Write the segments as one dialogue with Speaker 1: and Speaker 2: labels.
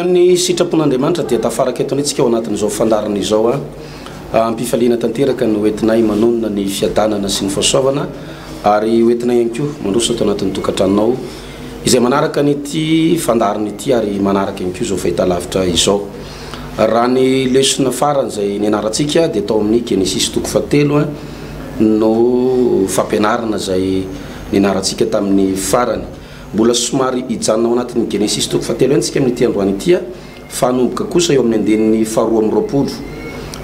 Speaker 1: ny sitrapon'Andriamanitra dia tafaraka eto antsika ao anatin'izao fandarana izao ampifaliana tanteraka ny oentinay manonona ny fiadanana sy ny fahasoavana ary oentinay ihany koa mandroso ato anatin'ny tokantranonao izay manaraka nyity fandarana ity ary manaraka ihany koa izao fahitalavitra izao. Raha ny lesona farany izay nianarantsika dia tao amin'ny Genesis toko 7 no fampianarana izay nianarantsika tamin'ny farany. Mbola somary hijanona ao anatin'ny Genesis toko 7 antsika amin'ity androany ity fa hanomboka kosa eo amin'ny andinin'ny 220.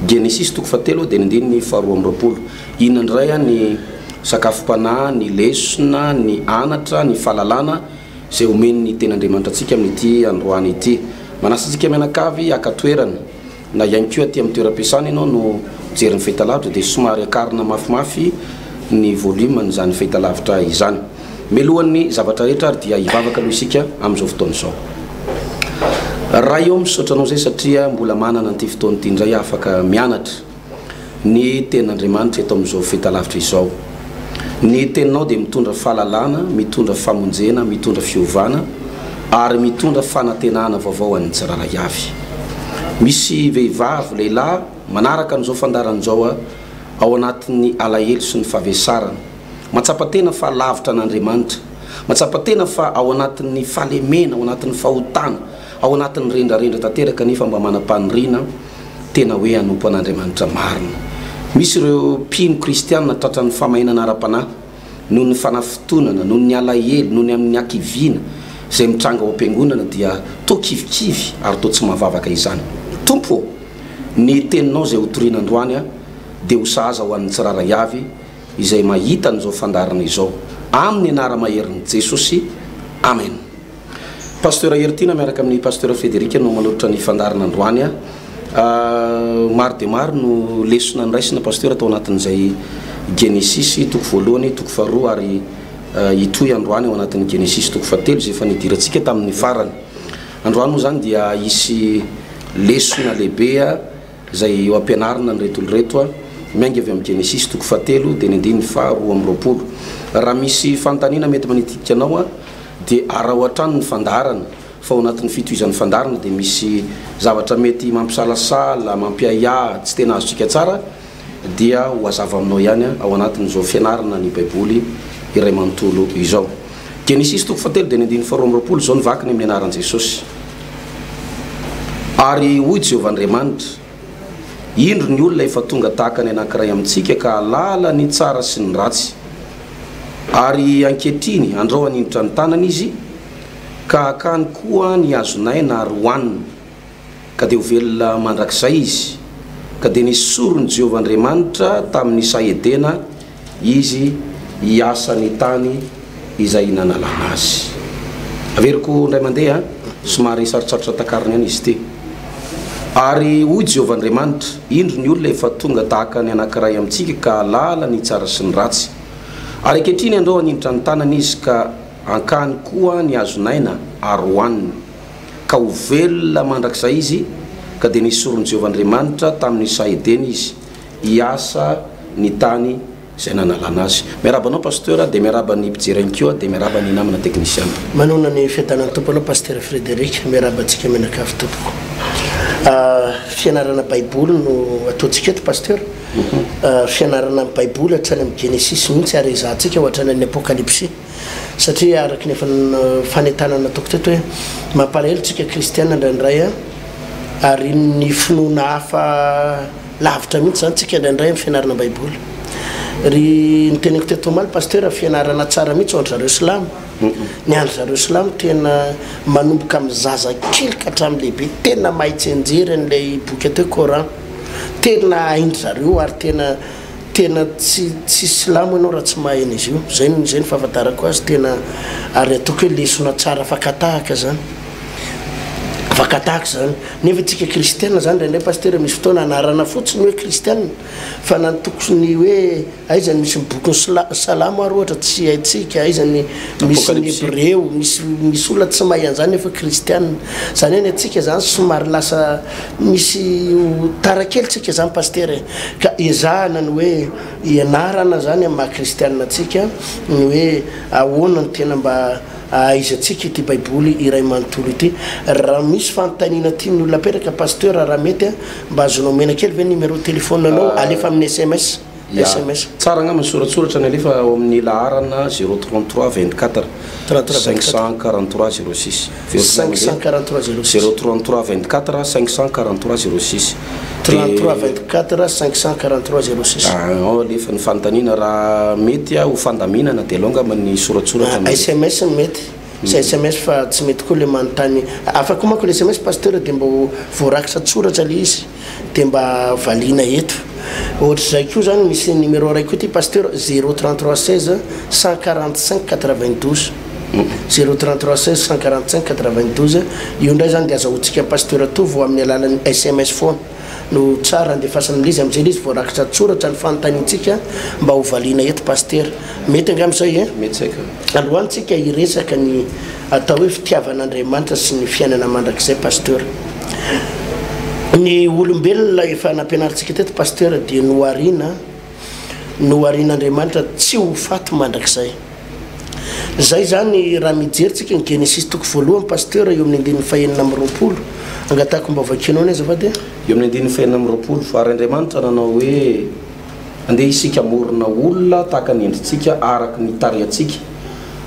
Speaker 1: Genesis toko 7 dia ny andinin'ny 220. Inona indray ny sakafom-panahy, ny lesona, ny anatra, ny fahalalana izay omeny ny ten'Andriamanitra antsika amin'ity androany ity. Manasantsika mianakavy akatoerana na ihany koa aty amin'ny toeram-piasana ianao no mijery ny fahitalavitra dia somary akarina mafimafy ny volume n'izany fahitalavitra izany. Melohan'ny zavatra rehetra ary dia hivavaka aloha isika amin'izao fotoana izao. Raha eo misaotranao izay satria mbola manana an'ity fotoana ity indray afaka mianatra ny ten'Andriamanitra eto amin'izao fahitalavitra izao. Ny teninao dia mitondra fahalalana, mitondra famonjena, mitondra fiovana ary mitondra fanantenana vaovao an'ny tsirairay avy. Misy vehivavy lehilahy manaraka an'izao fandaran'izao ao anatin'ny alahelo sy ny fahavesarana. Matsapatena fa lavitra an'Andriamanitra, matsapatena fa ao anatin'ny fahalemena, ao anatin'ny fahotana, ao anatin'ny rendrarendra tanteraka nefa mba manam-paniriana tena hoe hanompo an'Andriamanitra marina. Misy ireo mpino kristianina tratran'ny famahinana ara-panahy noho ny fanafitonana, noho ny alahelo, noho ny amin'ny ankiviana izay mitranga ao am-piangonana dia toa kivikivy ary toa tsy mahavavaka izany. Tompo, ny teninao izay hotoriana androany dia ho sahaza ho an'ny tsiraray avy izay mahita n'izao fandarana izao amin'ny anara-maherin'i Jesosy. Amen. Pasteur Hertina miaraka amin'ny Pasteur Frédéric no manolotra ny fandarana androany. Maro dia maro no lesona niraisina pasteur atao anatin'izay Genesis toko 1, toko 2 ary itoy androany ao anatin'ny Genesis toko 7 izay efa nidirantsika tamin'ny farany. Androany moa zany dia isy lesona lehibe izay eo ampianarana ny reto reto miainga avy amin'ny Genesis toko 7 dia ny andininy 220. Raha misy fanontaniana mety manitika anao dia araho hatrany ny fandarana fa ao anatin'ny fitohizan'ny fandarana dia misy zavatra mety mampisalasala, mampiaya tsy tena azontsika tsara dia ho azava aminao ihany ao anatin'izao fianarana ny baiboly iray manontolo izao. Genesis toko 7 dia ny andininy 220 izao nivakiny amin'ny anaran'i Jesosy. Ary hoy Jehovahandriamanitra, indro ny olona efa tonga tahaka ny anankiray amintsika ka halala ny tsara sy ny ratsy. Ary ankehitriny andraoany indrotra ny tanana izy ka hakany koa ny azonaina ary hohanina ka dia ho velona mandrakizay izy ka dia nisorony Jehovahandriamanitra tamin'ny Saedena izy hiasa ny tany izay nanalana azy. Averiko indray mandeha somary sarotsarotra takariny ihany izy ity. Ary hoy Jehovahandriamanitra, indro ny olona efa tonga tahaka ny anankiray amintsika ka halala ny tsara sy ny ratsy. Ary ankehitriny andraoany indrotra ny tanana izy ka hankany koa ny azonaina ary hohanina ka ho velona mandrakizay izy ka dia nisorony Jehovahandriamanitra tamin'ny Saedena izy hiasa ny tany izay nanalana azy. Miarabanao pasteur dia miaraba ny mpijery koa dia miaraba ny namana teknisiana.
Speaker 2: Manona ny fiadanan'ny tomponao pasteur Frédéric, miarabantsika mianakavy tompoko. Fianarana baiboly no ataontsika eto pasteur. Fianarana baiboly hatrany amin'ny Genesis mihitsy ary izahantsika hatrany amin'ny Apocalypse satria araky ny fanentanana ataoko teto hoe mampalahelo tsika kristiana indraindray ary ny finoana hafa lavitra mihitsy zany tsika indraindray amin'ny fianarana baiboly. Ry nyteneko teto maly pasteur fianarana tsara mihitsy ao andry zareo silamo. Ny andry zareo silamo tena manomboka amin'ny zaza kely ka hatramin'ny lehibe tena mahitsy anjery an'ilay boky atao Coran. Tena haindry zareo ary tena tsy silamo ianao raha tsy mahay an'izy io. Zay ny fahafantarako azy tena ary ataoko hoe lesona tsara fakatahaka zany. Fakatahaka zany. Nefa tsika kristiana zany indraindray pasteur misy fotoana anarana fotsiny hoe kristiana fa nantokony hoe aizany misy boky salamo ary ohatra tsy haitsika, aizany misy ny Hebreo, misy olona tsy mahay an'izany nefa kristiana. Zany hoe ny atsika zany somary lasa misy tarakely tsika zany pasteur ka ezahana ny hoe ianarana zany amin'ny maha-kristianinatsika ny hoe ahoana ny tena mba aizatsika ity baiboly iray manontolo ity. Raha misy fanontaniana tiany olona apetraka pasteur raha mety mba azonao mena kely ve numéro téléphone anao alefa amin'ny SMS.
Speaker 1: Tsara ngamba soratsoratra ny alefa ao amin'ny laharana 033 24 543 06
Speaker 2: 543 06
Speaker 1: 033 24 543 06
Speaker 2: 33 24 543 06
Speaker 1: alefa ny fanontaniana raha mety ho fandaminana dia alonga amin'ny soratsoratra
Speaker 2: SMS mety sy SMS fa tsy mety koa le manontany afaka manko le SMS pasteur dia mba voarakitra tsoratra le izy dia mba valiana eto. Ohatra zay koa zany misy numéro raiky koa ty pasteur 033 16 145 92 033 16 145 92 io ndray zany dia azahoantsika pasteur atovo amin'ny alalan'ny SMS foana no tsara andefasana lizy amin'izay izy voarakitra tsoratra ny fanontaniantsika mba ho valiana eto pasteur. Mety angam'izay
Speaker 1: mety
Speaker 2: alohantsika iresaka ny atao hoe fitiavan'Andriamanitra sy ny fiainana mandrakizay pasteur. Ny olombelona efa nampianarintsika teto pasteur dia noharian'Andriamanitra tsy ho faty mandrakizay. Zay zany raha mijeritsika ny Genesis toko voalohany pasteur eo amin'ny 19 angatako mba vakinao ny azafady
Speaker 1: eo amin'ny 19 fa ary Andriamanitra nanao hoe andeha isika morona olona tahaka ny endritsika araky ny tariatsika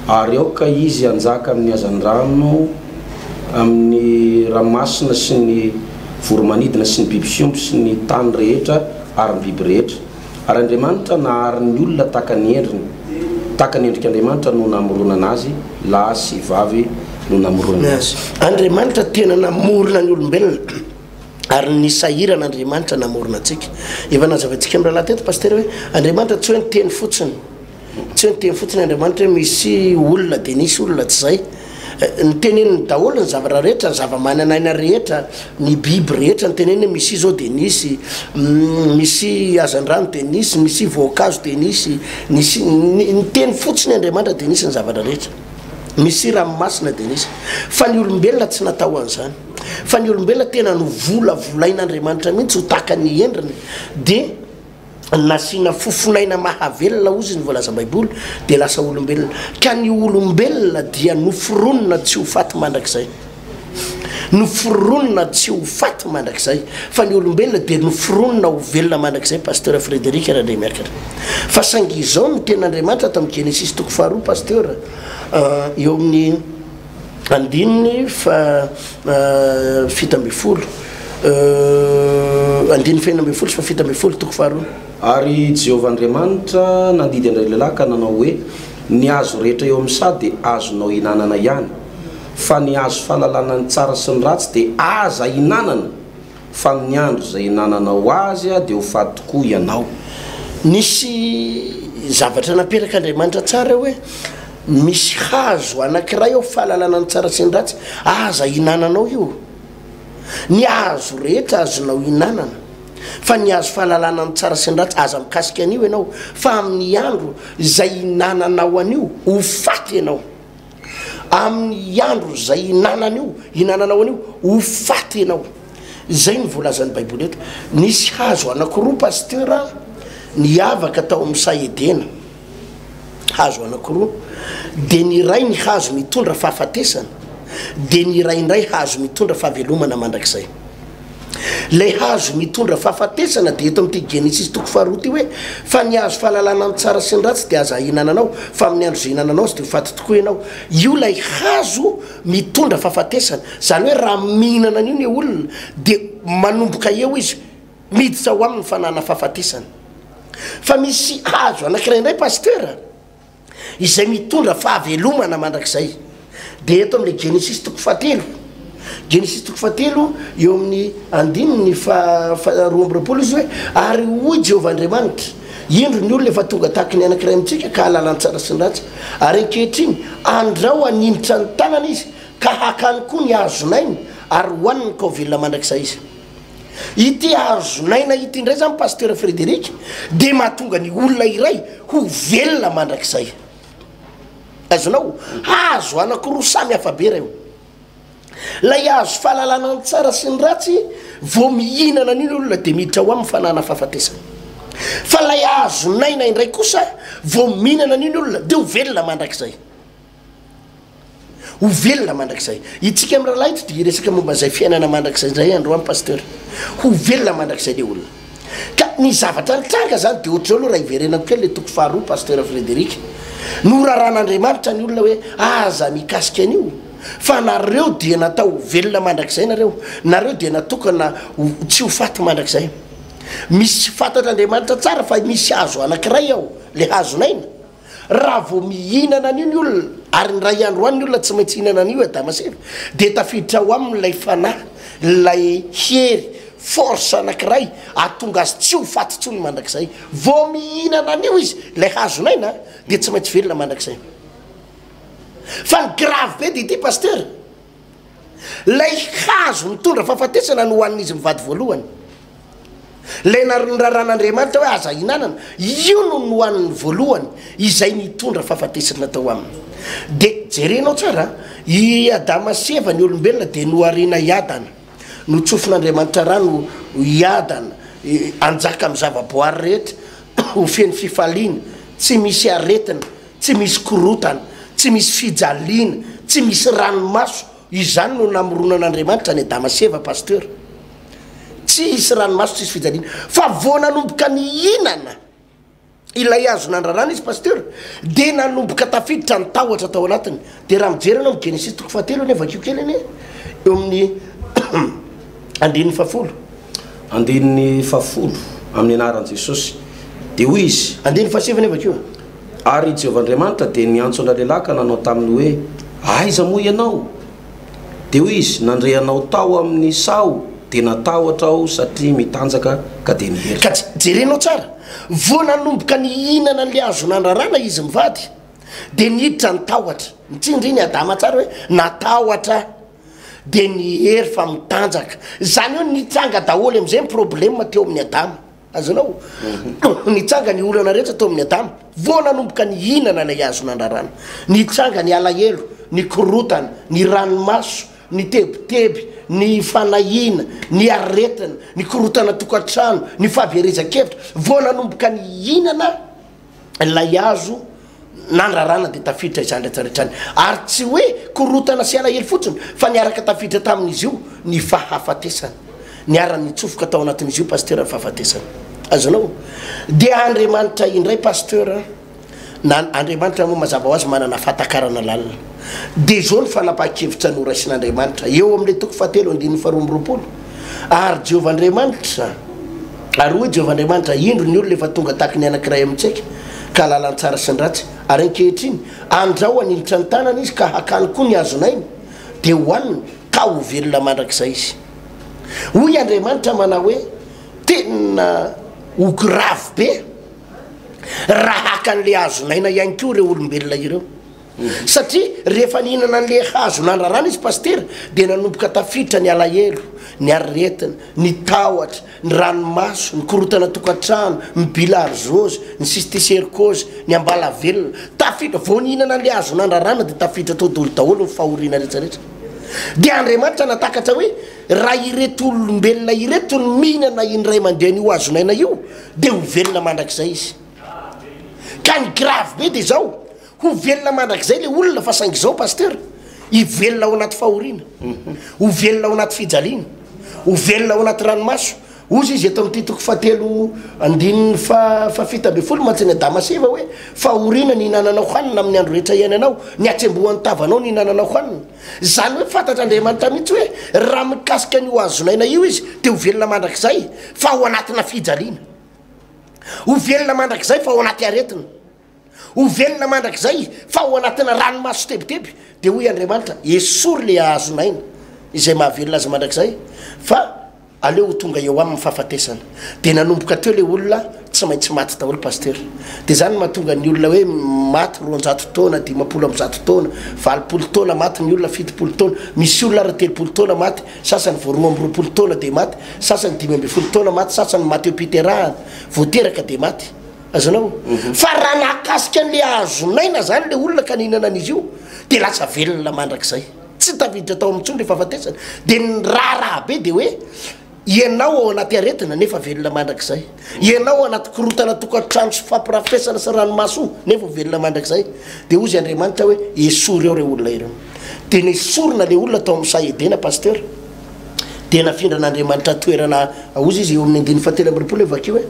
Speaker 1: ary aoka izy anjaka amin'ny hazandrano amin'ny ranomasina sy ny voromanidina sy ny biby fiompy sy ny tany rehetra ary ny biby rehetra. Ary Andriamanitra nahary ny olona tahaka ny endriny tahaka ny endrik'Andriamanitra no namorona anazy lahy sy vavy no namorona anazy.
Speaker 2: Andriamanitra tena namorona ny olombelona ary ny sahiran'Andriamanitra namorona antsika. Efa nazavantsika amin'ny rahalahy teto pasteur hoe Andriamanitra tsy hoe ny teny fotsiny tsy hoe ny teny fotsiny Andriamanitra hoe misy olona dia nisy olona tsy zay ny teneniny daholo ny zavatra rehetra ny zava-mananaina rehetra ny biby rehetra ny teneniny misy zao dia misy hazandrano dia misy voankazo dia ny teny fotsiny Andriamanitra dia nisy ny zavatra rehetra misy ranomasina dia nisy fa ny olombelona tsy natao an'izany fa ny olombelona tena no volavolain'Andriamanitra mihitsy ho tahaka ny endriny dia nasina fofonaina mahavelona ozy ny voalaza baiboly dia lasa olombelona ka ny olombelona dia noforonona tsy ho faty mandrakizay noforonona tsy ho faty mandrakizay fa ny olombelona dia noforonona ho velona mandrakizay pasteur Frédéric rahandray miakatra fa saingy izao no ten'Andriamanitra tao amin'ny Genesis toko faharoa pasteur eo amin'ny andininy fa fito ambin'ny folo andininy fenina ambin'ny folo sy fa fito ambin'ny folo toko faharoa.
Speaker 1: Ary Jehovah Andriamanitra nandidy andray lehilahy ka nanao hoe ny azo rehetra eo amin'ny sady dia azonao hinanana ihany fa ny azo fahalalana ny tsara sy ny ratsy dia aza hinanana fa ny andro izay hinananao azy dia ho faty tokoa ianao. Nisy
Speaker 2: zavatra naperaka Andriamanitra tsara hoe misy hazo anankiray ao fahalalana ny tsara sy ny ratsy aza hinananao io. Ny hazo rehetra azonao hinanana fa ny azo fahalalana ny tsara sy ny ratsy aza mikasika an'io ianao fa amin'ny andro izay hinananao an'io ho faty ianao amin'ny andro izay hinananao an'io ho faty ianao. Zay ny voalazan'ny baiboly eto. Nisy hazo anankiroa pasteur ny avaka tao amin'ny Saedena hazo anankiroa dia ny iray ny hazo mitondra fahafatesana dia ny iray indray hazo mitondra fahavelomana mandrakizay. Lay hazo mitondra fahafatesana dia eto amin'ity Genesis toko faharoa ty hoe fa ny hazo fahalalana ny tsara sy ny ratsy dia aza hinananao fa amin'ny andro izay hinananao sy dia ho faty tokoa ianao. Io lay hazo mitondra fahafatesana zany hoe raha mihinana an'io ny olona dia manomboka eo izy miditra ho amin'ny fanana fahafatesana. Fa misy hazo anankiray indray pasteur izay mitondra fahavelomana mandrakizay dia eto amin'ilay Genesis toko fahatelo Genesis toko fahatelo eo amin'ny andininy roa amby roapolo izy hoe ary hoy Jehovah Andriamanitra indro ny olona efa tonga tahaka ny anankiray amintsika ka halalany tsara sy ny ratsy ary ankehitriny andrao haninitra ny tanana izy ka hakany koa ny hazonainy ary hohaniny ka ho velona mandrakizay izy. Ity hazonaina ity indray zany pasteur Frédéric dia mahatonga ny olona iray ho velona mandrakizay. Azonao hazo anankiroa samy hafa be reo. Lay hazo fahalalana ny tsara sy ny ratsy vao mihinana an'iny olona dia miditra ho amin'ny fanana fahafatesana. fa lay azonaina indray kosa vao mihinana an'iny olona dia ho velona mandrakizay ho velona mandrakizay itsika amin'ny rahalaitra dia resaka momba izay fiainana mandrakizay zay androany pasteur ho velona mandrakizay le olona ka ny zavatra nitranga zany dia ohatr'izao aloha raha iverenako kely le toko faharoa pasteur Frédéric noraran'Andriamanitra ny olona hoe aza mikasika an'io fa nareo dia natao velona mandrakizay nareo dia natokana tsy ho faty mandrakizay misy fantatr'Andriamanitra tsara fa misy hazo anankiray ao le hazonaina raha vao mihinana an'io ny olona ary ny ray andro any ny olona tsy maintsy hinana an'io Damaseva dia tafiditra ao amin'ilay fanahy lay hery force anankiray atonga azy tsy ho faty tsony mandrakizay vao mihinana an'io izy lay hazonaina dia tsy maintsy velona mandrakizay fa ny grave be dia ity pasteur lay hazo mitondra fahafatesana no hoanin'izy mivady voalohany lay niraran'Andriamanitra hoe aza hinanana io no nohaniny voalohany izay nitondra fahafatesana tao aminy dia jerenao tsara i Adama sy Eva ny olombelona dia noariana iadana no tsofin'Andriamanitra rano iadana anjaka amin'ny zavaboary rehetra ho feny fifaliana tsy misy aretina tsy misy korotana tsy misy fijaliana tsy misy ranomaso izany no namoronan'Andriamanitra ny Adama sy Eva pasteur tsy isy ranomaso tsy isy fijaliana fa vao nanomboka ny hinana ilay azo nandrarana izy pasteur dia nanomboka tafiditra ny tahotra tao anatiny dia raha mijery anao amin'ny Genesis toko 7 ane vakio kely ane eo amin'ny andininy 7
Speaker 1: andininy 7 amin'ny anaran'i Jesosy dia hoy izy
Speaker 2: andininy 7 ane vakio
Speaker 1: ary Jehovah'Andriamanitra dia niantso an'ilay lelaka nanao taminy hoe aiza moa ianao dia hoy izy nandre anao tao amin'ny sao dia natahotra aho satria mitanjaka ka dia nihery
Speaker 2: ka jerenao tsara vao nanomboka ny hinana n'le azo nandrarana izy mivady dia niditra ny tahotra mitsindry iny Adama tsara hoe natahotra dia nihery fa mitanjaka zany hoe nitranga daholo amin'izay ny problème teo amin'ny Adama azonao nitranga ny olana rehetra teo amin'ny Adama vao nanomboka ny hinana lay azo nandrarana nitranga ny alahelo ny korotana ny ranomaso ny tebiteby ny fanahina ny aretina ny korotana tokantrano ny fahabearezan-kevitra vao nanomboka ny hinana lay azo nandrarana dia tafiditra izany rehetrarehetrany ary tsy hoe korotana sy alahelo fotsiny fa niaraka tafiditra tamin'izy io ny fahafatesana niarany nitsofoka tao anatin'izy io pasteur ny fahafatesana azonao dia Andriamanitra indray pasteur na Andriamanitra moa mazava ho azy manana fahatakarana lalina dia zao ny fanapaha-kevitra norasin'Andriamanitra eo amin'ilay toko 7 andininy 12 ary Jehovah'Andriamanitra ary hoe Jehovah'Andriamanitra indro ny olona efa tonga tahaka ny anankiray amintsika ka lalantsara sy ny ratsy ary ankehitriny andrahoany ilitra ny tanana izy ka hakany koa ny azonainy dia hohaniny ka ho velona mandrakizay izy hoy Andriamanitra manao hoe tena ho grave be raha hakan'le azonaina ihany koa ireo olombelona ireo satria rehefa nihinana an'le hazo nandrarana izy pasteur dia nanomboka tafiditra ny alahelo ny aretina ny tahotra ny ranomaso ny korotana tokantrano ny bilarzozy ny cysticercose ny ambalavelona tafiditra vao nihinana an'le hazo nandrarana dia tafiditra tao dolo daholo ny fahoriana rehetrarehetra dia Andriamanitra natakatra hoe raha ireto olombelona ireto ny mihinana indray mandeha n'io azonaina io dia ho velona mandrakizay izy ka ny grave be dia zao ho velona mandrakizay le olona fa saingy zao pasteur hivelona ao anaty fahoriana ho velona ao anaty fijaliana ho velona ao anaty ranomaso ozy izy eto amin'ity toko 7 andininy fafito amby folo mantsy ny Adama sy Eva hoe fahoriana ny hinananao hanina amin'ny andro rehetra iainanao ny atsembohan'ny tavanao ny hinananao hanina zany hoe fantatr'Andriamanitra mihitsy hoe raha mikasika n'io azonaina io izy dia ho velona mandrakizay fa ao anatina fijaliana ho velona mandrakizay fa ao anaty aretina ho velona mandrakizay fa ao anatina ranomaso tebiteby dia hoy Andriamanitra esory le azonaina izay mahavelona azy mandrakizay fa aleo tonga eo amin'ny fahafatesana dia nanomboka teo le olona tsy maintsy maty daholo pasteur dia zany mahatonga ny olona hoe maty 200 taona 500 taona 20 taona maty ny olona 70 taona misy olona ary 30 taona maty sasany vao 20 taona dia maty sasany 15 taona maty sasany maty eo piterahana voateraka dia maty azonao fa raha nakasika an'le azonaina zany le olona ka nihinana an'izy io dia lasa velona mandrakizay tsy tafiditra tao amin'ntsony le fahafatesana dia ny raha be dia hoe ianao ao anaty aretina nefa velona mandrakizay ianao anaty korotana tokantrano sy fampirafesana sy ranomaso nefa velona mandrakizay dia ozy Andriamanitra hoe esory eo re olona ireo tena esorina le olona atao amin'ny Saedena pasteur dia nafindran'Andriamanitra toerana ozy izy eo amin'ny 17 vakio hoe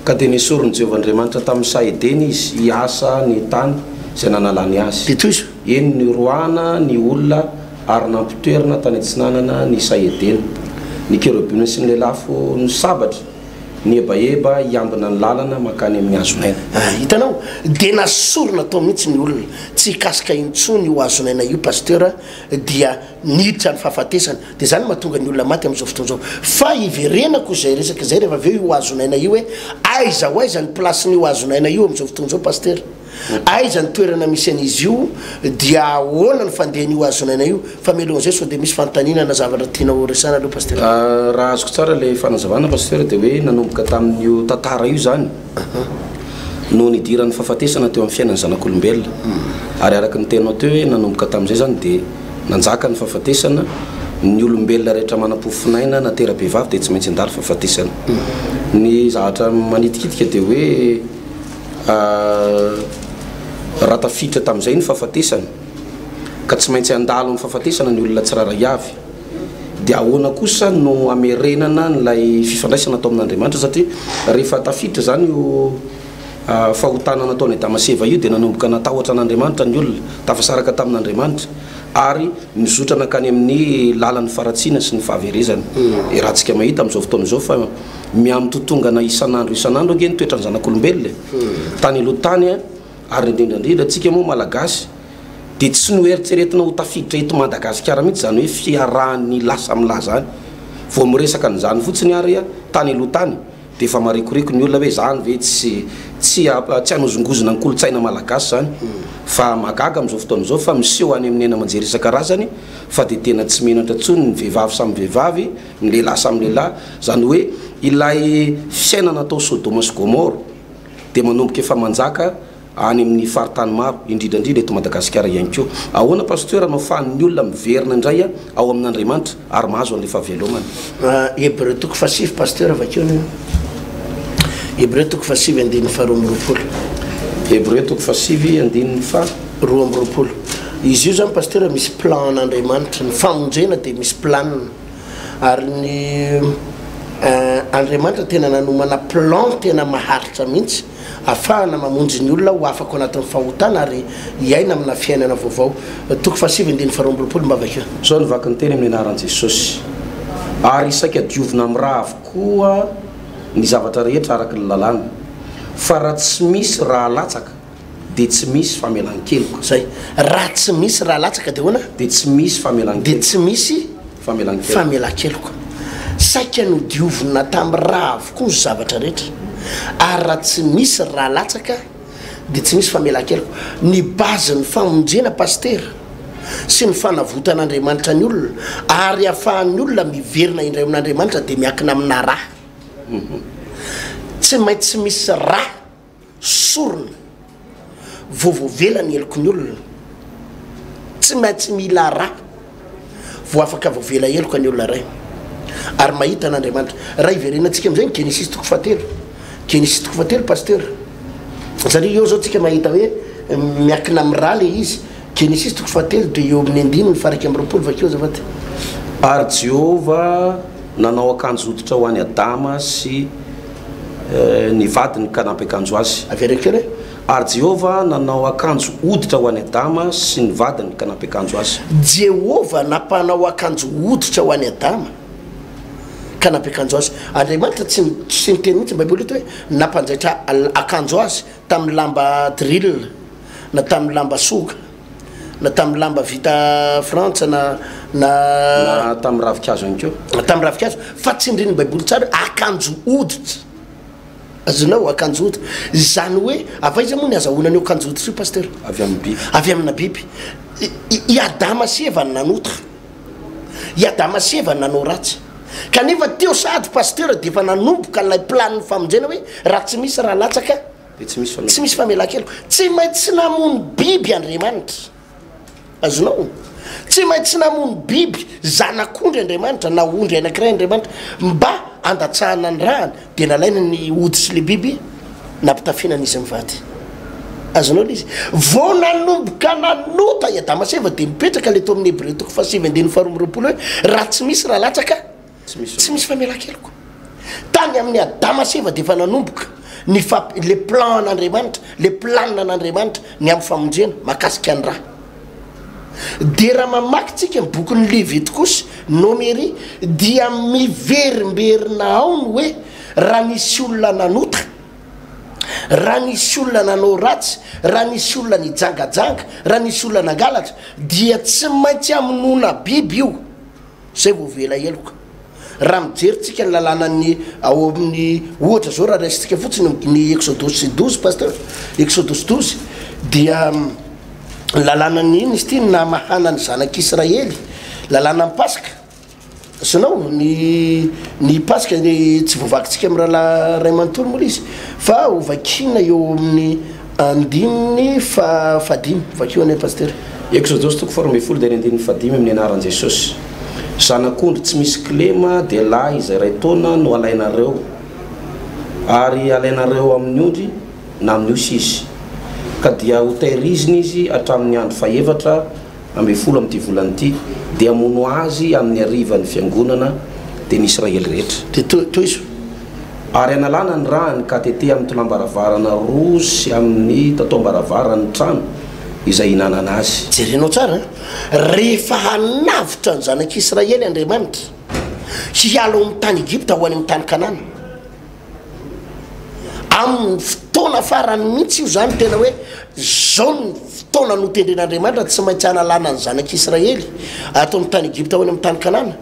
Speaker 1: ka tena esoriny Jehovahandriamanitra tamin'ny Saedena izy hiasa ny tany izay nanalany azy
Speaker 2: dia toy izy
Speaker 1: eny ny roana ny olona ary nampitoerana tany antsinanana ny Saedena ny kérubim sy ny lelafo ny sabatra ny ebaeba iambina ny lalana makany amin'ny hazonaina
Speaker 2: hitanao dia nasorina tao mihitsy ny olona tsy hikasika intsony io hazonaina io pasteur dia niditra ny fahafatesana dia zany mahatonga ny olona maty amin'izao fotoana izao fa iverenako izay resaka izay rehefa aveo io hazonaina io hoe aiza ho aiza ny placen'io hazonaina io amin'izao fotoana izao pasteur aiza ny toerana misy an'izy io dia ahoana ny fandehan'io hazonaina io fa melohany sao dia misy fanontaniana zavatra tianao resana aloha pasteur
Speaker 1: raha azoko tsara le fanazavana pasteur dia hoe nanomboka tamin'io tantara io zany no nidiran'ny fahafatesana teo amin'ny fiainan'ny zanak'olombelona ary araka ny tenao teo hoe nanomboka tamin'izay zany dia nanjaka ny fahafatesana ny olombelona rehetra manam-pofinaina na tera-behivavy dia tsy maintsy andalo fahafatesana ny zavatra manitikitika dia hoe raha tafiditra tamin'izay ny fahafatesana ka tsy maintsy andalo ny fahafatesana ny olona tsiraray avy dia ahoana kosa no amerenana nylay fifandraisana atao amin'Andriamanitra satria rehefa tafiditra zany io fahotana nataony Damaseva io dia nanomboka natahotra an'Andriamanitra ny olona tafasaraka tamin'Andriamanitra ary mizotra nakany amin'ny lalan'ny faratsiana sy ny fahaverezana raha tsika mahita amin'izao fotoana izao fa miamtotongana isan'andro ange ny toetrany zanak'olombelona tany aloha tany ary indrindrandrindra tsika moa malagasy dia tsy noeritseretina ho tafiditra eto Madagasikara mihitsy zany hoe fiarahan'ny lasa amila zany vao miresaka nyzany fotsiny ary tany aloha tany dia efa marikoriko ny olona hoe zany ve tsy hanozongozona ny kolotsaina malagasy zany fa magaga amin'izao fotoana izao fa miseho any amin'ny ena manjery isan-karazany fa dia tena tsy menatra ntsony ny vehivavy samy vehivavy ny lehilahy samy lehilahy zany hoe ilay fiainana atao Sodoma sy Gomora dia manomboka efa manjaka any amin'ny faritany maro indrindrandrindra eto Madagasikara ihany koa ahoana pasteur anao fahan'ny olona miverina indray ao amin'Andriamanitra ary mahazo an'ilay fahavelomana
Speaker 2: Hébreu toko fasivy pasteur avakeo ny Hébreu toko fasivy andiny faharoa amby roapolo
Speaker 1: Hébreu toko fasivy andiny
Speaker 2: roa amby roapolo izy io zany pasteur misy plan an'Andriamanitra ny famonjena dia misy plan ary ny Andriamanitra tena nanomana plan tena maharitra mihitsy afahana mamonjy ny olona ho afaka anatin'ny fahotana ary iaina amina fiainana vaovao toko fasivy andiny faharoa amby roapolo mba avakeo
Speaker 1: zao nivaky ny teny amin'ny anaran'i Jesosy ary isaka diovina amin'ny raha avokoa ny zavatra rehetra araka ny lalàna fa raha tsy misy raha latsaka dia tsy misy famelan-keloko
Speaker 2: zay raha tsy misy raha latsaka dia hoana
Speaker 1: dia tsy misy
Speaker 2: dia tsy misy famelan-keloko saika no diovina tamin'ny raha avokoa ny zavatra rehetra ary raha tsy misy raha latsaka dia tsy misy famelan-keloko ny bazy ny famonjena pasteur sy ny fanavotan'Andriamanitra ny olona ary ahafahan'ny olona miverina indray amin'Andriamanitra dia miankina amina raha tsy maintsy misy raha sorona voavovela ny heloko ny olona tsy maintsy mila raha vo afaka voavela heloko ny olona ray ary mahita an'Andriamanitra raha iverenantsika amin'izay ny Genesis toko fahatelo pasteur satria eo zao tsika mahita hoe miankina amin'ny raha le izy Genesis toko fahatelo dia eo amin'ny andiny ny faraka amby roapolo vakeo zavaty
Speaker 1: ary Jehova nanao akanjo hoditra ho an'ny Adama sy ny vadiny ka nampy akanjo azy
Speaker 2: averakeo le
Speaker 1: ary Jehova nanao akanjo hoditra ho an'ny Adama sy ny vadiny ka nampy akanjo azy
Speaker 2: Jehova nampanao akanjo hoditra ho an'ny Adama ka nampy akanjo azy Andriamanitra tsy niteny mihitsy Baiboly eto hoe nampanjaitra akanjo azy tamin'ny lamba drill na tamin'ny lamba soga na tamin'ny lamba vita Frantsa na
Speaker 1: tamin'ny ravikazo ihany keo
Speaker 2: na tamin'ny ravikazo fa tsy indriny Baiboly tsara akanjo hoditra azonao akanjo hoditra zany hoe avaiza moa ny azahoana ny akanjo hoditra io pasteur
Speaker 1: avy amin'ny biby
Speaker 2: avy amina biby i Adama sy Eva ny nanotra i Adama sy Eva ny nanao ratsy kanefa teo sady pasteur dia efa nanomboka n'ilay plan'ny famonjena hoe raha tsy misy raha latsaka
Speaker 1: dia tsy misy
Speaker 2: famelan-keloko tsy maintsy namony biby Andriamanitra azonao tsy maintsy namono biby zanak'ondry andriamanitra na ondry anankiray andriamanitra mba andatsahana ny rahany dia nalaina ny oditsy le biby nampitafiana izy mivady azonao l izy vo nanomboka nanota Adamaseva dia mipetraka le to amin'ny Hébreu 7:22 hoe raha tsy misy raha latsaka tsy misy famela-keloko tany amin'ny Adamaseva dia efa nanomboka le plan n'Andriamanitra le planina n'Andriamanitra ny amin'ny famonjena makasika ny raha dia raha mamakytsika bokyny Lévite kosa Nomery dia miverimberina ao ny hoe raha nisy olona nanota raha nisy olona nanao ratsy raha nisy olona nijangajanga raha nisy olona nangalatra dia tsy maintsy aminona biby io zay vao vela eloka raha mijeritsika ny lalànany ao amin'ny ohatra zao raha raisitsika fotsiny ny Exodus 12 pasteur Exodus 12 dia lalànany iny izy ty namahana ny zanak'Israely lalànany Pasika sanao ny Pasika tsy voavakitsika amin'ny raha ray manontolo moa izy fa ovakina eo amin'ny andiminy fadimy vakeo any pasteur
Speaker 1: Exodus 12:15 amin'ny anaran'i Jesosy zanak'ondry tsy misy kilema dia lahy izay ray taona no alainareo ary alainareo amin'ny ondry na amin'ny osy izy ka dia hotehiriziny izy hatramin'ny andro faevatra amby folo amin'ity volany ity dia mono azy amin'ny arivan'ny fiangonana dia ny Israely rehetra
Speaker 2: toy iso
Speaker 1: ary analana ny rahany ka tete amin'ny tolam-baravarana roa sy amin'ny tatom-baravarany trano izay hinanana azy
Speaker 2: jerenao tsara rehefa hanavitra ny zanak'Israely Andriamanitra hiala amin'ny tany Egypta ho any amin'ny tany Kanana amin'ny fotoana farany mihitsy io zany tena hoe zao ny fotoana notendren'Andriamanitra tsy maintsy analana ny zanak'Israely atao amin'ny tany Egypta ho any amin'ny tany Kanana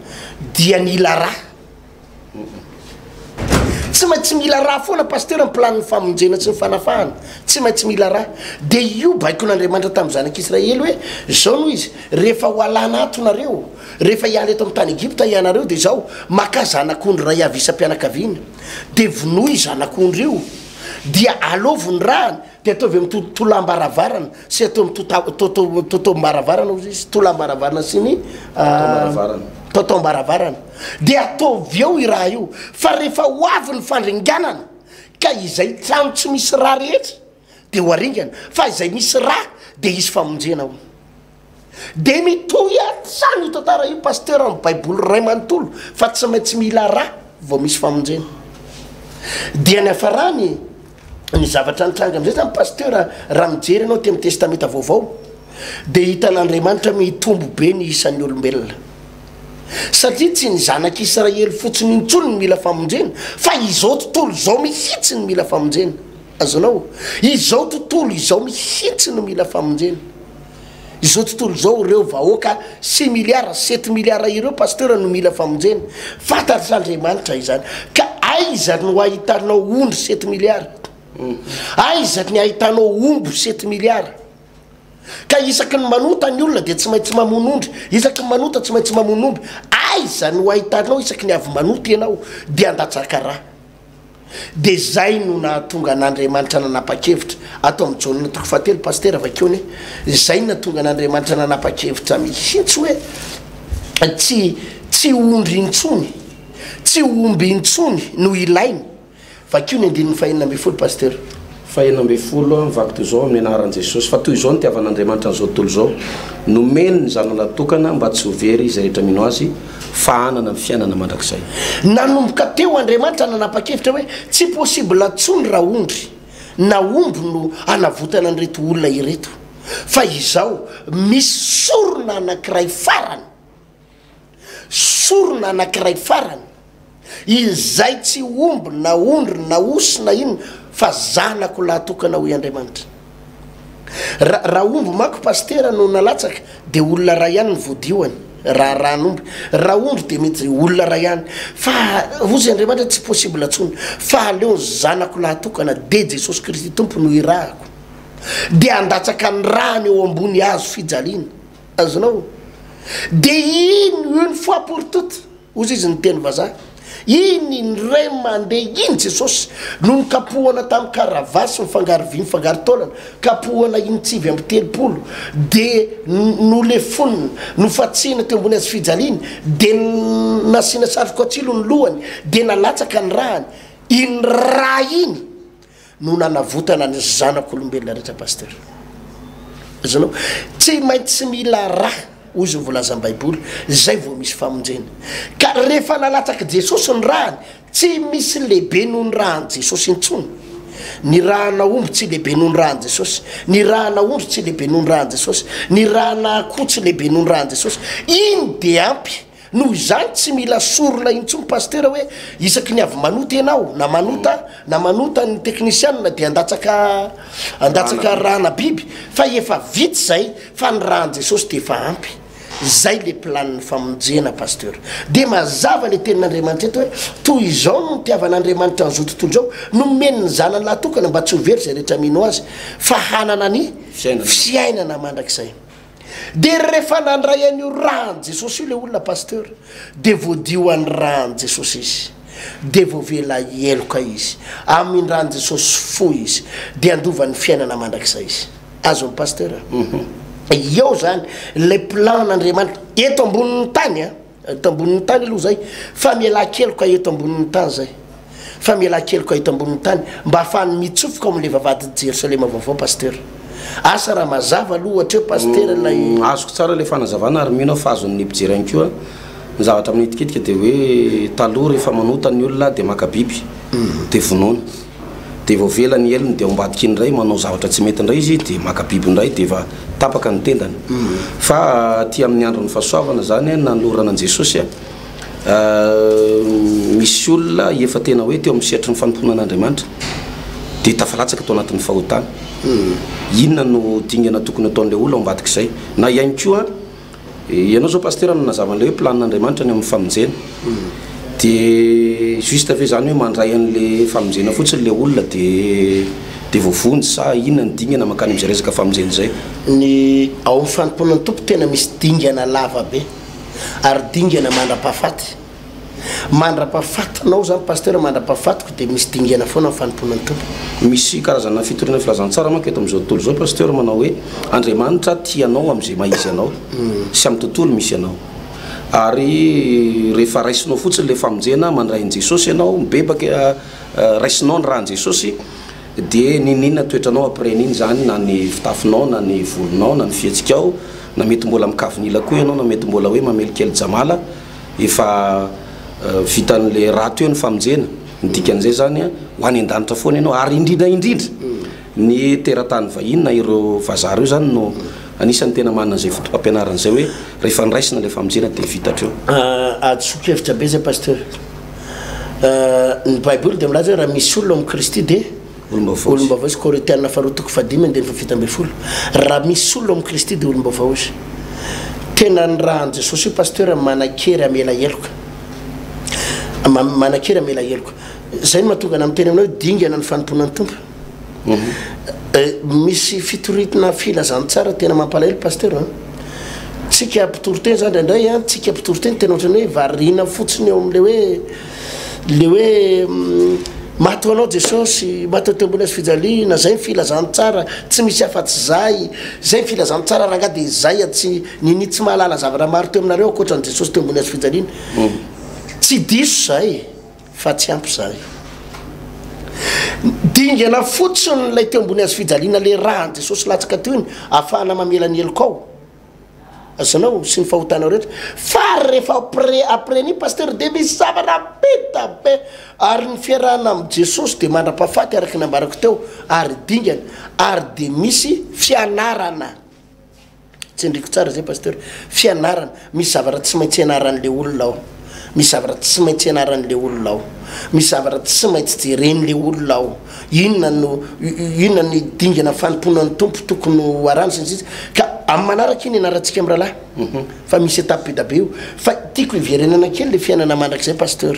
Speaker 2: dia nila raha tsy maintsy mila raha foana pasteur amin'ny planiny famonjena tsy ny fanafahana tsy maintsy mila raha dia io baiko n'Andriamanitra tamin'ny zanak'Israely hoe zao noho izy rehefa ho alana atonareo rehefa hiala eto amin'ny tany Egypta ianareo dia zao maka zanak'ondry ray avy isam-pianakaviana dia vonoy zanak'ondry io dia alovony rahany dia ataovy amin'ny tolam-baravarana sy atao amin'ny totom-baravarana izy tolam-baravarana sy ny totom-baravarana dia ataovy eo i raha io fa rehefa ho avy ny fandringanana ka izay trano tsy misy raha rehetra dia ho aringana fa izay misy raha dia izy famonjena ao dia mitohy atsany io tantara io pasteur amin'ny baiboly ray manontolo fa tsy maintsy mila raha vao misy famonjena dia ny afarany ny zavatra nitranga amizay zany pasteur raha mijery anao ty amin'ny testamenta vaovao dia hitan'Andriamanitra mitombo be ny isan'ny olombelona satria tsy ny zanak'Israely fotsiny intsony ny mila famonjena fa izao tontolo izao mihitsy ny mila famonjena azonao izao tontolo izao mihitsy no mila famonjena izao tontolo izao reo vahoaka 6 milliards 7 milliards ireo pasteur no mila famonjena fantatr'Andriamanitra izany ka aiza no ahitanao ondry 7 milliards aiza ny ahitanao ombo 7 milliards ka isaky ny manota ny olona dia tsy maintsy mamonondry isaky ny manota tsy maintsy mamon'omby aiza no ahitanao isaky ny avy manota ianao dia andatsaka raha dia zay no nahatonga n'Andriamanitra nanapa-kevitra atao amin'ny Jaonina 3 pasteur avakeony zay nahatonga n'Andriamanitra nanapa-kevitra mihitsy hoe tsy ondry intsony tsy omby intsony no ilainy vakeo ny andininy fahenina amby folo pasteur
Speaker 1: fahenina amby folo mivaky toy izao amin'ny anaran'i Jesosy fa toy izao ny tiavan'Andriamanitra n'izao tontolo izao nomeny ny zanany natokana mba tsy ho very izay rehetra mino azy fa hanana ny fiainana mandrakizay
Speaker 2: nanomboka teo Andriamanitra nanapa-kevitra hoe tsy possible ntsony raha ondry na omby no anavotana an'ireto olona ireto fa izao misy sorona anankiray farany sorona anankiray farany izay tsy omby na ondry na osy na ino fa zanako lahatokana ho Andriamanitra raha omby mako pasteur no nalatsaka dia olona ray ihany ny voadioany raha nomby raha ondry dia mety olona ray ihany fa ozy Andriamanitra tsy possible ntsony fa aleo ny zanako lahatokana dia Jesosy Kristy tompo no irahako dia andatsaka ny rahany eo ambony azo fijaliana azonao dia ino une fois pour toute ozy izy ny teny vazaha iny ndray mandeha iny jesosy no nikapohana tamin'ny karavasy mifangaro vy mifangaro taolana kapohana iny tsivy amby telopolo de no le fonina no fatsina teo ambony azy fijaliany de nasiana satroka atsilo ny lohany de nalatsaka ny rahany iny raha iny no nanavotana ny zanak'olombelona rehetra pasteur zanao tsy maintsy tsy mila raha hoy izy volaza ny baiboly zay vao misy famonjena ka rehefa nalatsaka jesosy ny rahany tsy misy lehibe noho ny rahany jesosy intsony ny rahana omby tsy lehibe noho ny rahany jesosy ny rahana ondry tsy lehibe noho ny rahany jesosy ny rahana akoho tsy lehibe noho ny rahany jesosy iny de ampy noho izany tsy mila sorona intsony pasteur hoe isaky ny avy manota ianao na manota ny teknisianina de andatsaka rahana biby fa efa vitsy zay fa ny rahany jesosy de efa ampy zay le planiny famonjena pasteur de mazava le tenin'Andriamanitra eto hoe toy izao no nitiavan'Andriamanitra an'izao tontolo zao no meniny zanany latokana mba tsy ho very zay rehetra mino azy fa hanana ny fiainana mandrakizay de rehefa nandray an'io rahany jesosy io le olona pasteur de voadio an'ny rahany jesosy izy de voavela eloka izy amin'ny rahany jesosy fo izy de andovan'ny fiainana mandrakizay izy azony pasteur eo zany le plan'Andriamanitra eto ambonin'ny tany eto ambonin'ny tany aloha zay fa miala-keloka eto ambonin'ny tany zay fa miala-keloka eto ambonin'ny tany mba ahafahany mitsofoka am'le vavady Jerusalema vaovao pasteur asa raha mazava aloha ohatra pasteur lay
Speaker 1: azoko tsara le fanazavana ary mino fa azon'ny mpijery any koa ny zavatra amin'ny etikitika de hoe taloha rehefa manota ny olona de maka biby de vonoana de voavelany elony de ambadiky indray manao zavatra tsy mety indray izy de maka biby indray de efa tapaka ny tendany fa ty amin'ny andro ny fahasoavana zany nanolorana an Jesosy misy olona efa tena hoe teo amin'ny sehatry ny fanompoanan'Andriamanitra de tafalatsaka tao anatin'ny fahotana inona no dingana tokony ataon'le olona ambadiky izay na ihany koa ianao zao pasteur nanazavana le hoe planin'Andriamanitra ny amin'ny famonjena de juste ve zany hoe mandray an'le famonjena fotsiny le olona de voavonjy sa inona ny dingana makany am'izay resaka famonjena zay
Speaker 2: ny ao amin'ny fanomponan'ny tompo tena misy dingana lava be ary dingana mandra-pahafatanao zany pasteur mandra-pahafatiko de misy dingana foana amin'ny fanomponan'ny tompo
Speaker 1: misy karazana fitoriana filazantsara manko eto am'izao tontolo zao pasteur manao hoe Andriamanitra tianao am'izay mahizy anao sy amin'ny tontolo misy anao ary rehefa raisinao fotsiny le famonjena mandray an Jesosy ianao mibebaka raisinao ny rahan Jesosy de ninina toetranao après niny zany na ny fitafinao na ny volonao na ny fihetsikao na mety mbola mikavinila koa ianao na mety mbola hoe mamelikely jamala efa vitan'le raha teo ny famonjena nidikan'izay zany ho any an-danitra foana ianao ary indrindra ny teratany vahiny na ireo vazaha reo zany no anisan'ny tena manana zay fotom-pampianarana zay hoe rehefa niraisina le famonjena de vitatra eo
Speaker 2: atsokevitra be zay pasteur ny baiboly de milaza raha misy olona amin'ny Kristy de olombavao izy Korintiana faharotoko fadimy de fafito amby folo raha misy olona amin'ny Kristy de olombavao izy tena ny rahan Jesosy io pasteur manakery amela eloka zay no mahatonga amin'ny teny aminao dingana ny fanomponan'ny tompo misy fitoritana filazantsara tena mampalahelo pasteur tsika mpitoroteny zany indray tsika mpitoroteny tena ohatrany hoe variana fotsiny eo am'le hoe mahatao anao Jesosy mahatao teo ambony azy fijaliana zay ny filazantsara tsy misy afa-tsy zay ny filazantsara raha nga de zay tsy ninitsy mahalala zavatra maro teo aminareo akoatran'ny Jesosy teo ambony azy fijaliana tsy diso zay fa tsy ampy zay dingana fotsiny lay teo ambony azy fijaliana le rahan Jesosy latsaka teo iny ahafahana mamela ny elokao azanao sy ny fahotanao rehetra fa rehefa après ny pasteur de misy zavatra beta be ary ny fiarahana amin'ny Jesosy de mandra-pahafaty araky nambarako teo ary dingana ary de misy fianarana tsy ndriko tsara zay pasteur fianarana misy zavatra tsy maintsy ianaran'le olona ao misy zavatra tsy maintsy ianaran'le olona ao misy zavatra tsy maintsy jeren'le olona ao inona ny dingana fanomponan'ny tompo tokony ho arany sy ka amin'ny manaraka iny ianarantsika amin'ny rahalahy fa misy étape be io fa tiako hiverenana kely le fiainana mandrakizay pasteur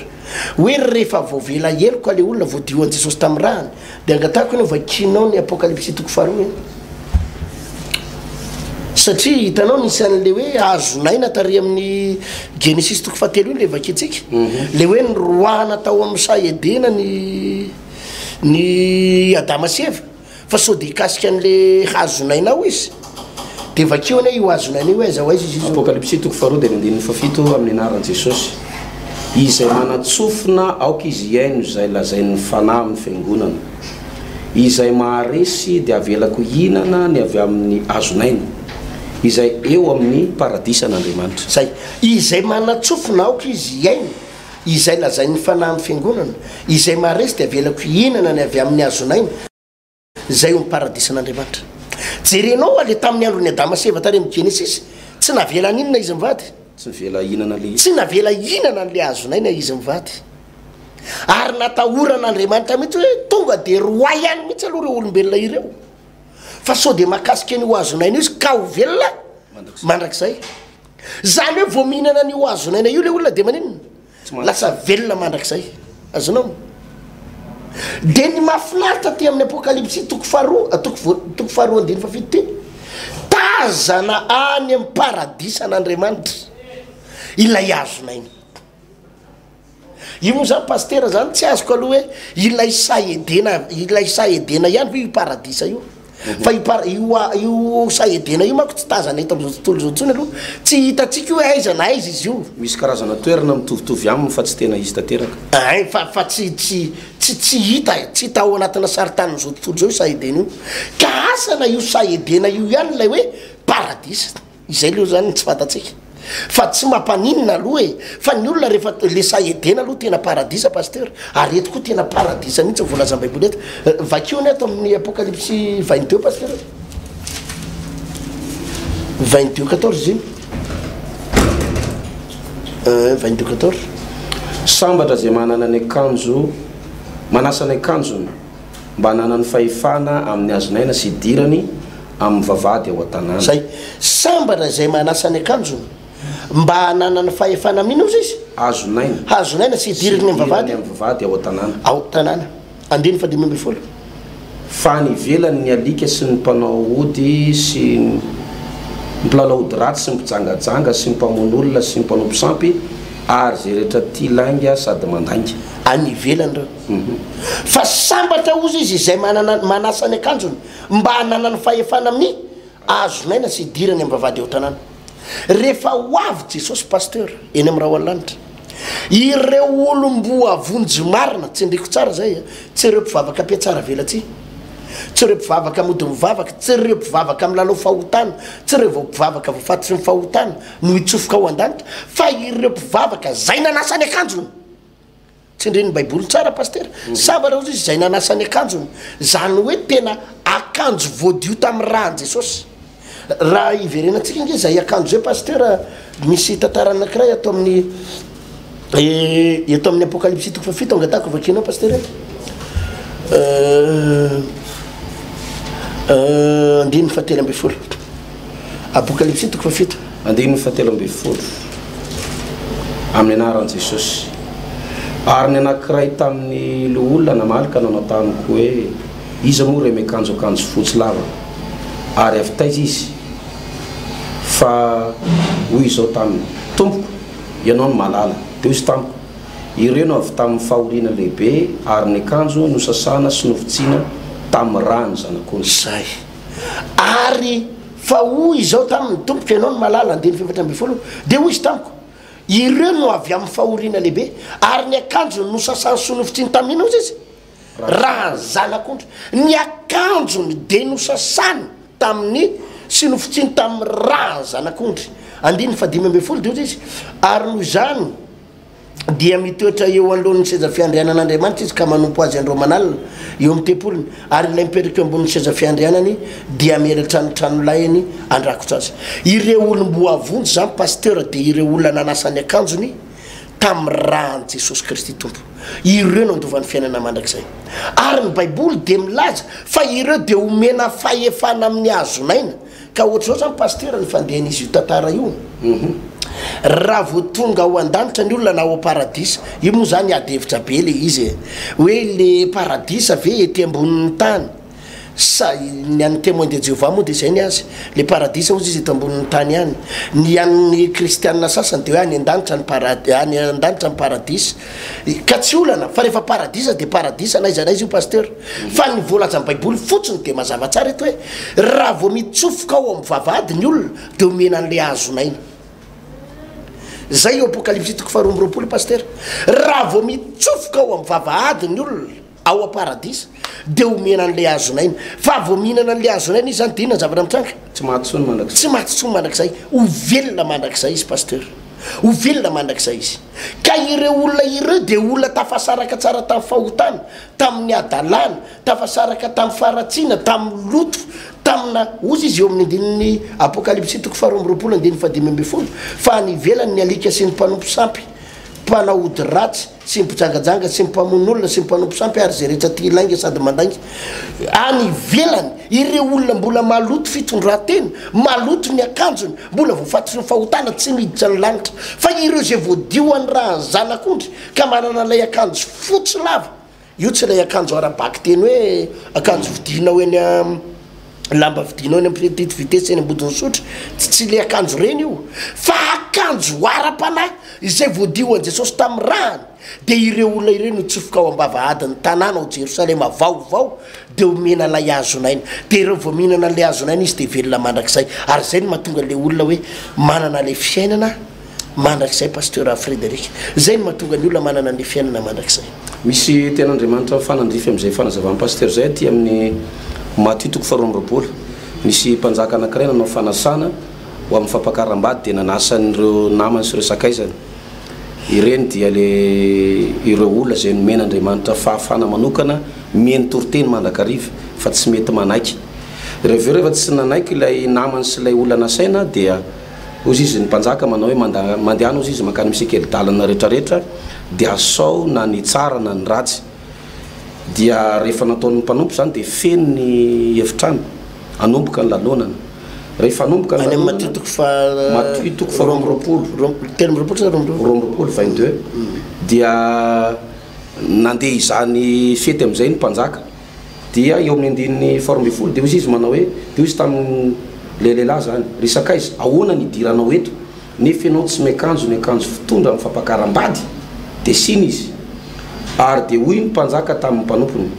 Speaker 2: hoe rehefa voavela eloka le olona voadio an Jesosy tamin'ny rahany de angatahako iny vakinao ny apokalypsy toko faharoa iny satria hitanao nisy an'le hoe azonaina tary amin'ny Genesis toko fahatelo iny le vakitsika le hoe ny roahana tao amin'ny saedena ny Adama sy Eva fa sao de kasika an'le hazonainao izy de vakeo ane io azonaina io aiza hoaiza izy
Speaker 1: Apocalypse toko faharoa de ny 7 amin'ny anaran'i Jesosy izay manatsofina aoka izy iaino izay lazain'ny fanahy amin'ny fiangonana izay maharesy de avelako hinana ny avy amin'ny azonaina izay eo amin'ny paradisa n'Andriamanitra
Speaker 2: zay izay manatsofina aoka izy iaino izay lazain'ny fanahy amin'ny fiangonana izay maharesy de avelako hinana ny avy amin'ny azonaina zay eo amin'ny paradisa n'Andriamanitra jerenao ale tamin'ny andron'ny Adama sy Eva tary amin'ny Genesis tsy navela ninona izy mivady
Speaker 1: tsy navela hinana le
Speaker 2: tsy navela hinana n'le azonaina izy mivady ary natahoran'Andriamanitra mihitsy hoe tonga de roa ihany mihitsy aloha reo olombelona ireo fa sao de mahakasika an'io azonaina izy ka ho velona mandrakizay zany hoe vao mihinana an'io azonaina io le olona de maninona lasa velona mandrakizay azonao de ny mahafinaritra ty amin'ny Apocalypse toko faharoa andiny fafito ty tazana any amin'ny paradisa n'Andriamanitra ilay azonaina io moa zany paster zany tsy azoko aloha hoe ilay saedena ihany hoe io paradisa io fa io saedena io manko tsy tazana eto amin'izao tontolo zao ntsony aloha tsy hitatsika hoe aiza na aiza izy io
Speaker 1: misy karazana toerana mitovitovy aminy fa tsy tena izy tanteraka
Speaker 2: fa tsy hita ao anatina saritanin'izao tontolo zao io saedena io ka asana io saedena io ihany lay hoe paradisa izay leo zany tsy fantatsika fa tsy mampaninina aloha e fa ny olona rehefa le saedena aloha tena paradisa pasteur ary eto koa tena paradisa mihitsy volazan'ny baiboly eto vakeo ny eto amin'ny Apocalypse 22 pasteur 22:14 iny 22:14
Speaker 1: sambatra zay manana ny akanjo manasa ny akanjony mba hanana ny fahefana amin'ny azonaina sy idirany amin'ny vavady ao an-tanàna
Speaker 2: zay sambatra zay manasa ny akanjony mba hanana ny fahefana amin'ino izy izy azonaina sy idirany amin'ny
Speaker 1: vavady ao an-tanàna
Speaker 2: ao tanàna andiny fa 5:10
Speaker 1: fa ny ivelany ny alika sy ny mpanao ody sy ny mpilalao ody ratsy sy mipijangajanga sy ny mpamono olona sy ny mpanao mpisampy ary zay rehetra tia lainga sady mandainga
Speaker 2: any ivelany reo fa sambatra ozy izy izay manasa ny akanjony mba hanana ny fahefana amin'ny azonaina sy idirany amin'ny vavady ao tanàna rehefa ho avy Jesosy pasteur eny amin'ny raha oalanitra ireo olomboa vonjy marina tsy ndriko tsara zay tsy ireo mpivavaka ampiatsara velatsy tsy ireo mpivavaka mody mivavaka tsy ireo mpivavaka milalao fahotana tsy ireo vao mpivavaka voafatotry ny fahotana no hitsofoka ao an-danitra fa ireo mpivavaka zay nanasa ny akanjony tsy indreny baiboly tsara pasteur sabatra ozy izy zay nanasa ny akanjony zany hoe tena akanjo voadio tamin'ny rahan Jesosy raha iverenatsika inge zay akanjo zay pasteur misy tantara anankiray atao amin'ny Apocalypse toko fafito angatako vakinao pasteur andiny fatelo amby folo Apocalypse toko fafito
Speaker 1: andiny fatelo amby folo amin'ny anaran'i Jesosy ary ny anankiray tamin'ny lo olona namalika nanao tamiko hoe iza moa re miakanjo akanjo fotsy lava ary avy taiza izy fa hoy izao taminy tompoko ianao no malala de izy tamiko ireo no avy tamin'ny fahoriana lehibe ary ny akanjo no sasana sy novitsiana tamin'ny rano zanak'ony
Speaker 2: zay ary fa hoy izao tamin'ny tompoko ianao no malala andeny 17 de hoy izy tamiko ireo no avy amin'ny fahoriana lehibe ary ny akanjo no sasana sy novitsiana tamin'ino izy izy raha zanak'ondry ny akanjony de no sasany tamin'ny sy novitsiany tamin'ny raha zanak'ondry andiny fa 5:10 de izy ary noho izany dia mitoetra eo anolohan'ny seza fiandrianan'Andriamanitra izy ka manompo azy andromanalina eo amin'ny tempolony ary ilay mipetraka eo ambonin'ny seza fiandrianany dia mieritranotranolayany andrakotra azy ireo olomboa avonjy zany pasteur de ireo olona nanasany akanjony tamin'ny rahan'i Jesosy Kristy tompo ireo no andovan'ny fiainana mandrakizay ary ny baiboly de milaza fa ireo de omena fahefana amin'ny azonaina ka ohatr'izao zany pasteur ny fandehan'izy io tantara io raha vo tonga ao an-danitra ny olona na ao paradisa io moa zany adevitra be le izy hoe le paradisa ve ety ambonin'ny tany sa ny an'ny témoin de Jéhovah moa de zay ny azy le paradisa ozy izy eto ambonin'ny tany ihany ny an'ny kristianina sasany de hoe any an-danitra ny any an-danitra ny paradisa ka tsy olana fa rehefa paradisa de paradisa na izy io pasteur fa ny voalaza amin'ny baiboly fotsiny de mazava tsara eto hoe raha vao mitsofoka ao amin'ny vavahady ny olona de omena an'le hazonaina zay io apocalypse 2:20 pasteur raha vao mitsofoka ao amin'ny vavahady ny olona ao a-paradisa de omena an'le hazonaina fa vao mihinana an'le hazonaina izy zany dinana zavatra mitranga
Speaker 1: tsy mahatsony mandrakzay
Speaker 2: tsy mahatsony mandrakzay ho velona mandrakzay izy pasteur ho velona mandrakzay izy ka ireo olona ireo de olona tafasaraka tsara tamin'ny fahotana tamin'ny adalana tafasaraka tamin'ny faratsiana tamin'ny loto tamina ozy izy eo amin'ny andininy apocalypse 2:20 fa ny velany ny alika sy ny mpanompo sampy mpanahody ratsy sy mipijangajanga sy mpamon'olona sy mpanompo sampy ary zay rehetra ty ilainga sady mandainga any velany ireo olona mbola maloto fitondratena maloto ny akanjony mbola voafatotry ny fahotana tsy miditra ny lanitra fa ireo zay voadio any raha ny zanak'ondry ka manana lay akanjo fotsy lava io tsy lay akanjo arabaky teny hoe akanjo vidina hoe ny lamba vidinao ny petite vitesse eny ambodiny sotra tsy le akanjo reny io fa akanjo ara-panahy izay voadio an Jesosy tamin'ny rahany de ireo olona ireo no tsofoka ao am-bavahadiny tanàna ao Jerosalema vaovao de omena lay hazonaina de ireo vao mihinana le hazonaina izy de velona mandrakizay ary zay no mahatonga le olona hoe manana le fiainana mandrakizay pasteur Frédéric zay no mahatonga ny olona manana le fiainana mandrakizay
Speaker 1: misy ten'Andriamanitra fanandrify am'izay fanazavan'ny pasteur zay aty amin'ny Matthieu 2:20 misy mpanjaka anankiray nanao fanasana ho amin'ny fampakaram-bady de nanasan'ireo namany sy ireo sakaizany ireny dia le ireo olona zay nomena Andriamanitra fahafana manokana mihaino toroteny mandrakariva fa tsy mety manaiky reveo rehefa tsy nanaiky ilay namany sy ilay olona nasaina dia ozy izy ny mpanjaka manao hoe mandehana ozy izy makany misikely dalana rehetrarehetra dia asao na ny tsara na ny ratsy dia rehefa nataon'ny mpanompo zany de feno ny hevitrano anomboka ny lalonana rehefa anomboka ny Matthieu 2:22 dia nandeha izany fety am'izay ny mpanjaka dia eo amin'ny andininy 20 de ozy izy manao hoe de izy tamin'ny le lehilahy zany resaka izy ahoana ny idiranao eto nefa ianao tsy miakanjo ny akanjo fitondra amin'ny fampakaram-bady de siny izy ary de hoy ny mpanjaka tamin'ny mpanompony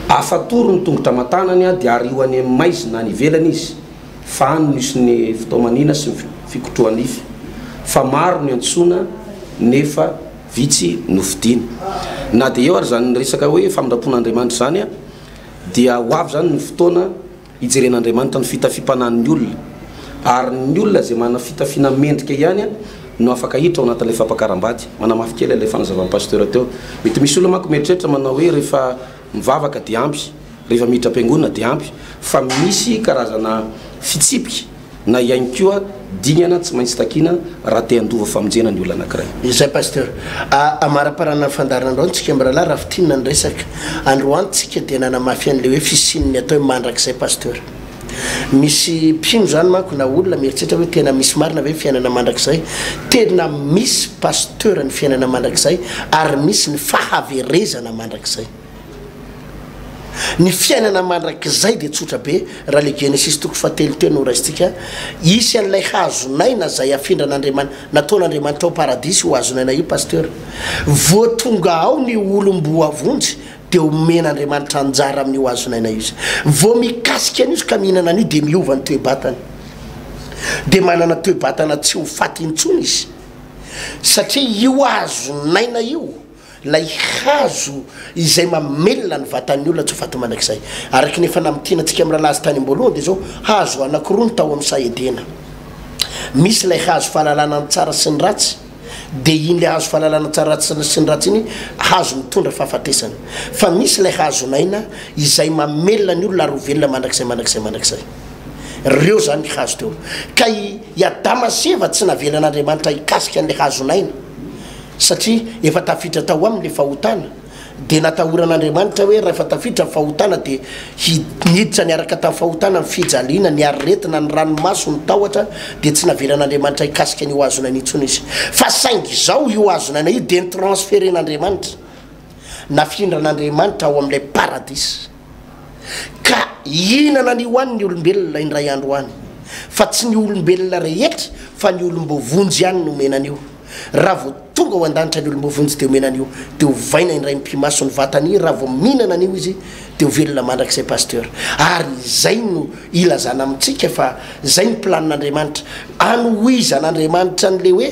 Speaker 1: afatoro ny tongotra matanany a de arioany amin'ny maizina ny velany izy fa any misy ny fitomanina sy fikotroanify fa maro ny antsona nefa vitsy novidina na de eo ary zany resaka hoe famindrapon'Andriamanitra zany a dia ho avy zany ny fotoana ijeren'Andriamanitra ny fitafipanan'ny olona ary ny olona zay mana fitafina mendrika ihany a no afaka hitra ao anatin'ilay fampakaram-bady manamafy kely ilay fanazavan'ny pasteur teo mety misy olona manko mieritreritra manao hoe rehefa mivavaka de ampy rehefa miditra am-piangonana de ampy fa misy karazana fitsipika na ihany koa dignana tsy maintsy takina raha te handova famonjena ny olona anankiray
Speaker 2: izay pasteur amara-parana fandaranandro tsika mbralahy raha fitinina ny resaka androany tsika de nanamafy an'le hoe fisininy atao hoe mandrakizay pasteur misy mpino zany manko na olona mieritreritra hoe tena misy marina ve fiainana mandrakizay tena misy pasteur ny fiainana mandrakizay ary misy ny fahaverezana mandrakizay ny fiainana mandrakizay de tsotra be raha le Genesis 3:7 no raisitsika isy an'ilay hazonaina zay afindran'Andriamanitra nataon'Andriamanitra ao paradisy ho hazonaina io pasteur voatonga ao ny olom-boa avonjy de omen'Andriamanitra anjara amin'io hazonaina izy vao mikasika an'izy ka mihinana an'io de miova ny toe-batany de manana toe-batana tsy ho faty intsony izy satria io hazonaina io lay hazo izay mamelona ny vatan'ny olona tsy ho faty mandrakizay araky nefa namitianatsika amin'ny rahalazy tany am-boalohany de zao hazo anankiroa ny tao amin'ny saedena misy lay hazo fahalalana ny tsara sy ny ratsy de iny le hazo fahalalana tsara sy ny ratsy iny hazo mitondra fahafatesana fa misy lay hazonaina izay mamelona ny olona ary ho velona mandrakizay reo zany hazo teo ka Adama sy Eva tsy navelan'Andriamanitra hikasika an'le hazonaina satria efa tafiditra tao am'le fahotana de natahoran'Andriamanitra hoe raha efa tafiditra fahotana de niditra ny araka tamin'ny fahotana ny fijaliana ny aretina ny ranomaso ny tahotra de tsy navelan'Andriamanitra hikasika ny hazonaina intsony izy fa saingy zao io hazonaina io de nytransferen'Andriamanitra nafindran'Andriamanitra ao amin'ilay paradis ka inana ny hoan'ny olombelona indray andro any fa tsy ny olombelona rehetra fa ny olombovonjy ihany no menan'io raha vao tonga ao an-danitra ny olombovonjy dia menan'io dia hovaina indray mpimaso ny vatany raha vao mihinana an'io izy dia ho velona mandrakizay pasteur ary zay no ilazana amintsika fa zay ny planin'Andriamanitra anohizan'Andriamanitra n'le hoe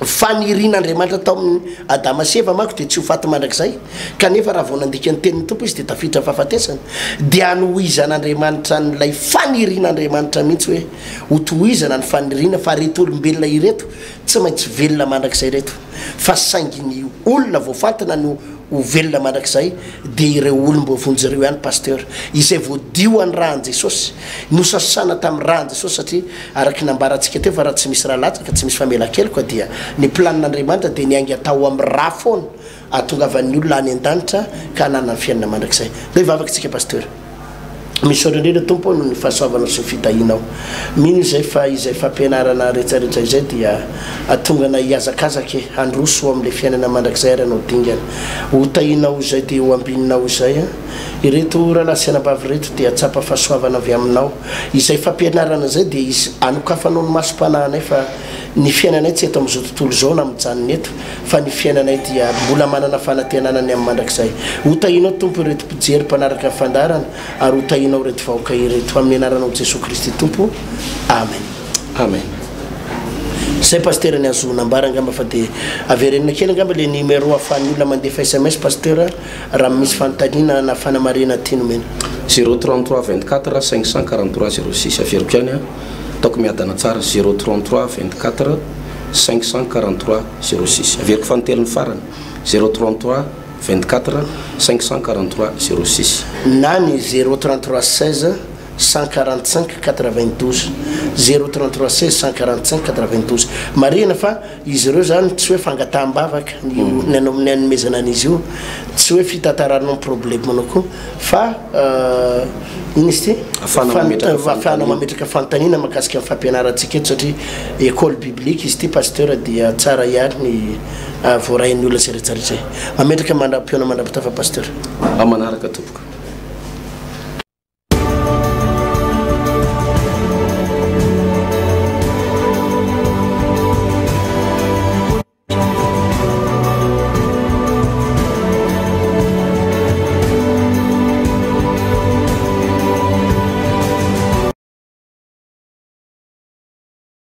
Speaker 2: fanirian'Andriamanitra tao amin'ny Adama sy Eva manko dia tsy ho faty mandrakizay kanefa raha vao nandika ny tenin'ny tompo izy dia tafiditra fahafatesana dia anohizan'Andriamanitra n'ilay fanirian'Andriamanitra mihitsy hoe ho tohizana ny faniriana fa reto olombelona ireto tsy maintsy velona mandrakizay reto fa saingy ny olona voafantina no ho velona mandrakizay dia ireo olom-bovonjy ireo ihany pasteur izay voadio any rahan Jesosy nosasana tamin'ny rahan Jesosy satria araky nambarantsika teo fa raha tsy misy raha latsaka tsy misy famela-keloka dia ny planin'Andriamanitra dia niainga atao amin'ny raha foana ahatongavan'ny olona any an-danitra ka hanana ny fiainana mandrakizay dia hivavaka tsika pasteur misy orendrena tompo no ny fahasoavanao sy ny fitahinao mino izay fa izay fampianarana rehetrarehetra izay dia atongana hiazakazaka handroso amin'le fiainana mandrakizay ary anao dingana ho tahinao izay dia ho ambininao izay ireto rahalahy sy anabavy reto dia atsapa fahasoavana avy aminao izay fampianarana zay dia izy anokafanao ny masom-panahinay fa ny fiainanay tsy eto amin'izao tontolo izao na mijanony eto fa ny fiainanay dia mbola manana fanantenanany amin'ny mandrakizay ho tahinao tompo ireto mpijery mpanaraka ny fandarana ary ho tahinao reto vahoaka ireto amin'ny anaranao Jesosy Kristy tompo amen
Speaker 1: amen
Speaker 2: zay pasteur ny azo nambara angamba fa dia averenina kely angamba le numéro ahafahan'ny olona mandefa SMS pasteur raha misy fanontaniana na fanamarena tiano mena
Speaker 1: 033 24 543 06 averiko ihany ataoko miadana tsara 033 24 543 06 averiko fanotelony farany 033 24 543 06
Speaker 2: na ny 033 16 145 92 033 16 145 92 marina fa izy ireo zany tsy hoe fangataham-bavaka ny anao amin'ny anomezana an'izy io tsy hoe fitataranao problème anao koa fa ino izy ty afahana mametraka fanontaniana mahakasika amin'ny fampianarantsika eto satria école biblique izy ty pasteur dia tsara ihany ny voarahin'ny olona sy rehetrarehetra mametraka mandram-piona mandram-pitafa pasteur
Speaker 1: amanaraka tompoko